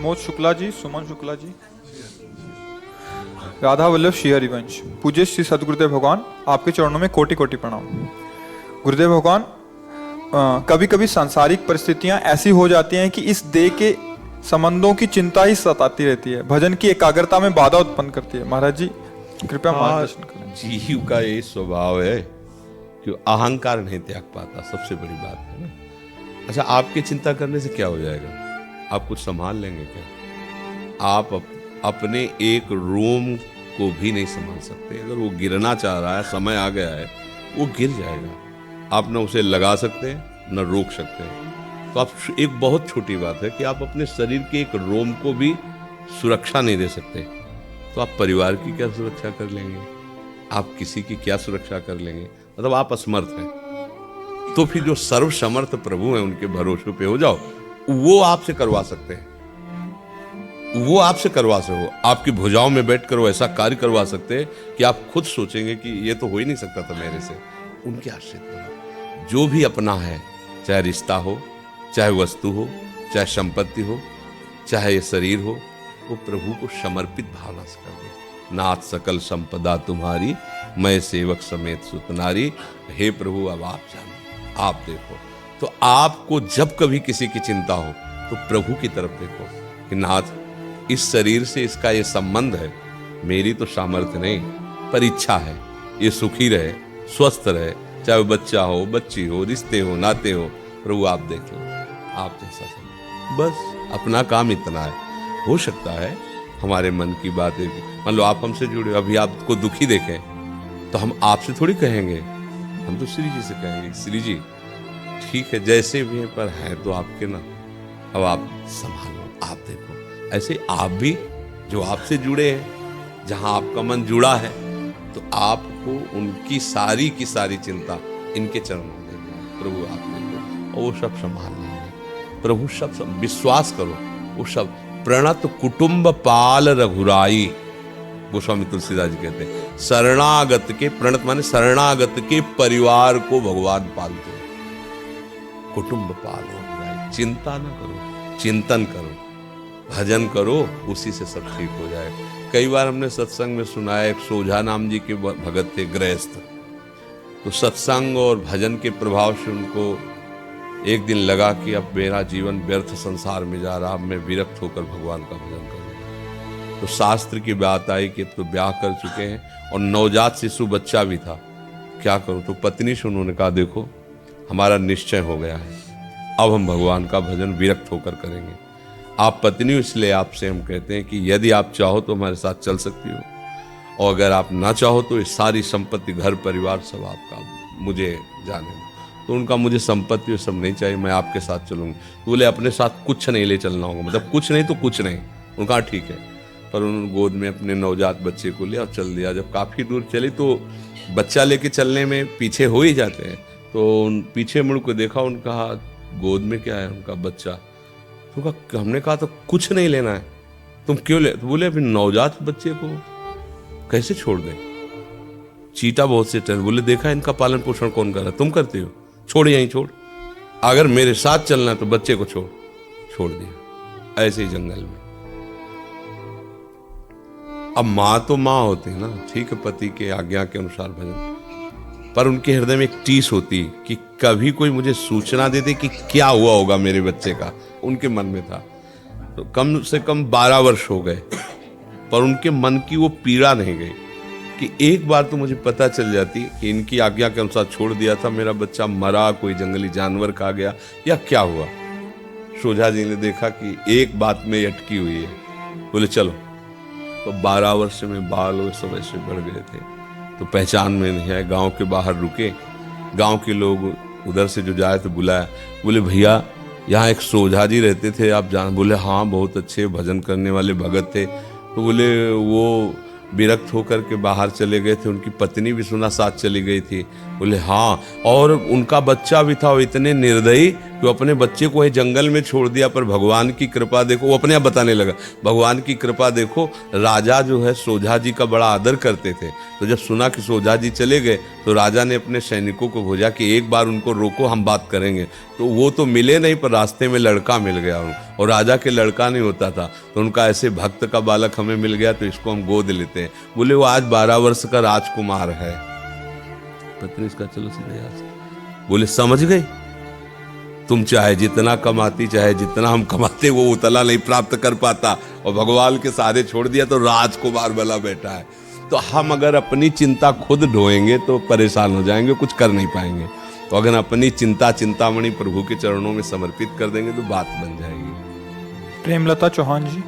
प्रमोद शुक्ला जी, सुमन शुक्ला जी, राधा वल्लभ श्री हरिवंश। पूज्य श्री सदगुरुदेव भगवान, आपके चरणों में कोटि कोटि प्रणाम। गुरुदेव भगवान, कभी कभी सांसारिक परिस्थितियां ऐसी हो जाती हैं कि इस देह के संबंधों की चिंता ही सताती रहती है, भजन की एकाग्रता में बाधा उत्पन्न करती है। महाराज जी कृपया मार्गदर्शन करें। जीव का ये स्वभाव है कि अहंकार नहीं त्याग पाता, सबसे बड़ी बात है ना। अच्छा, आपकी चिंता करने से क्या हो जाएगा? आप कुछ संभाल लेंगे क्या? आप अपने एक रोम को भी नहीं संभाल सकते। अगर वो गिरना चाह रहा है, समय आ गया है, वो गिर जाएगा। आप न उसे लगा सकते हैं न रोक सकते हैं। तो आप, एक बहुत छोटी बात है कि आप अपने शरीर के एक रोम को भी सुरक्षा नहीं दे सकते, तो आप परिवार की क्या सुरक्षा कर लेंगे? आप किसी की क्या सुरक्षा कर लेंगे? मतलब आप असमर्थ हैं। तो फिर जो सर्वसमर्थ प्रभु हैं उनके भरोसे पे हो जाओ, वो आपसे करवा सकते हैं। वो आपसे करवा सको, आपकी भुजाओं में बैठकर वो ऐसा कार्य करवा सकते हैं कि आप खुद सोचेंगे कि ये तो हो ही नहीं सकता था मेरे से। उनके आश्रित बनो। जो भी अपना है, चाहे रिश्ता हो, चाहे वस्तु हो, चाहे संपत्ति हो, चाहे ये शरीर हो, वो प्रभु को समर्पित भावना से कर दे। नाथ सकल संपदा तुम्हारी, मैं सेवक समेत सुतनारी। हे प्रभु, अब आप जानो, आप देखो। तो आपको जब कभी किसी की चिंता हो तो प्रभु की तरफ देखो कि नाथ, इस शरीर से इसका ये संबंध है, मेरी तो सामर्थ्य नहीं, पर इच्छा है ये सुखी रहे, स्वस्थ रहे, चाहे वो बच्चा हो, बच्ची हो, रिश्ते हो, नाते हो। प्रभु आप देख लो, आप जैसा समझो। बस अपना काम इतना है। हो सकता है हमारे मन की बात है, मान लो आप हमसे जुड़े, अभी आपको दुखी देखें तो हम आपसे थोड़ी कहेंगे, हम तो श्री जी से कहेंगे, श्री जी ठीक है जैसे भी हैं, पर हैं तो आपके ना, अब आप संभालो, आप देखो। ऐसे आप भी जो आपसे जुड़े हैं, जहां आपका मन जुड़ा है, तो आपको उनकी सारी की सारी चिंता इनके चरणों में देना। प्रभु आप देखो, और वो सब संभाल लेंगे। प्रभु सब विश्वास करो, वो सब। प्रणत कुटुंब पाल रघुराई, गोस्वामी तुलसीदास जी कहते हैं, शरणागत के, प्रणत माने शरणागत के परिवार को भगवान पालते हैं। कुटुंब पाल रघुराई। चिंता न करो, चिंतन करो, भजन करो, उसी से सब ठीक हो जाए। कई बार हमने सत्संग में सुना है, एक सोझा नाम जी के भगत थे, गृहस्थ। तो सत्संग और भजन के प्रभाव से उनको एक दिन लगा कि अब मेरा जीवन व्यर्थ संसार में जा रहा, अब मैं विरक्त होकर भगवान का भजन करूंगा। तो शास्त्र की बात आई कि अब तो ब्याह कर चुके हैं और नवजात शिशु बच्चा भी था, क्या करूं? तो पत्नी से उन्होंने कहा, देखो हमारा निश्चय हो गया है, अब हम भगवान का भजन विरक्त होकर करेंगे। आप पत्नी हो, इसलिए आपसे हम कहते हैं कि यदि आप चाहो तो हमारे साथ चल सकती हो, और अगर आप ना चाहो तो ये सारी संपत्ति, घर परिवार सब आपका, मुझे जाने दो। तो उनका, मुझे संपत्ति ये सब नहीं चाहिए, मैं आपके साथ चलूंगी। तो बोले अपने साथ कुछ नहीं ले चलना होगा, मतलब कुछ नहीं तो कुछ नहीं। उनका ठीक है। पर उन्होंने गोद में अपने नवजात बच्चे को लिया और चल दिया। जब काफ़ी दूर चली तो बच्चा लेके चलने में पीछे हो ही जाते हैं, तो पीछे मुड़ को देखा, उनका गोद में क्या है? उनका बच्चा। तो हमने कहा तो कुछ नहीं लेना है, तुम क्यों ले? तो बोले अपने नवजात बच्चे को कैसे छोड़ दें? चीता बहुत से टहल। बोले देखा इनका पालन पोषण कौन कर रहा है? तुम करते हो, छोड़, यहीं छोड़। अगर मेरे साथ चलना है तो बच्चे को छोड़ दिया ऐसे ही जंगल में। अब माँ तो माँ होती है ना, ठीक है, पति के आज्ञा के अनुसार भजन, पर उनके हृदय में एक टीस होती कि कभी कोई मुझे सूचना दे दे कि क्या हुआ होगा मेरे बच्चे का, उनके मन में था। तो कम से कम 12 वर्ष हो गए, पर उनके मन की वो पीड़ा नहीं गई कि एक बार तो मुझे पता चल जाती कि इनकी आज्ञा के अनुसार छोड़ दिया था, मेरा बच्चा मरा, कोई जंगली जानवर खा गया या क्या हुआ। सोझा जी ने देखा कि एक बात में अटकी हुई है। बोले चलो। तो 12 वर्ष में बाल वो सब ऐसे बढ़ गए थे, तो पहचान में नहीं आए। गांव के बाहर रुके, गांव के लोग उधर से जो जाए तो बुलाया। बोले भैया यहाँ एक सोझा जी रहते थे, आप जान? बोले हाँ, बहुत अच्छे भजन करने वाले भगत थे। तो बोले वो विरक्त होकर के बाहर चले गए थे, उनकी पत्नी भी सुना साथ चली गई थी। बोले हाँ, और उनका बच्चा भी था, वो इतने निर्दयी कि अपने बच्चे को जंगल में छोड़ दिया, पर भगवान की कृपा देखो, वो अपने आप बताने लगा, भगवान की कृपा देखो, राजा जो है सोझा जी का बड़ा आदर करते थे। तो जब सुना कि सोझा जी चले गए तो राजा ने अपने सैनिकों को भेजा कि एक बार उनको रोको, हम बात करेंगे। तो वो तो मिले नहीं, पर रास्ते में लड़का मिल गया और राजा के लड़का नहीं होता था, तो उनका ऐसे भक्त का बालक हमें मिल गया, तो इसको हम गोद लेते हैं। बोले वो आज 12 वर्ष का राजकुमार है। पत्नी इसका चलो सीधे यहाँ से। बोले समझ गई, तुम चाहे जितना कमाती, चाहे जितना हम कमाते, वो उतला नहीं प्राप्त कर पाता, और भगवान के सहारे छोड़ दिया तो राजकुमार बना बैठा है। तो हम अगर अपनी चिंता खुद ढोएंगे तो परेशान हो जाएंगे, कुछ कर नहीं पाएंगे। तो अगर अपनी चिंता चिंतामणि प्रभु के चरणों में समर्पित कर देंगे तो बात बन जाएगी। प्रेमलता चौहान जी,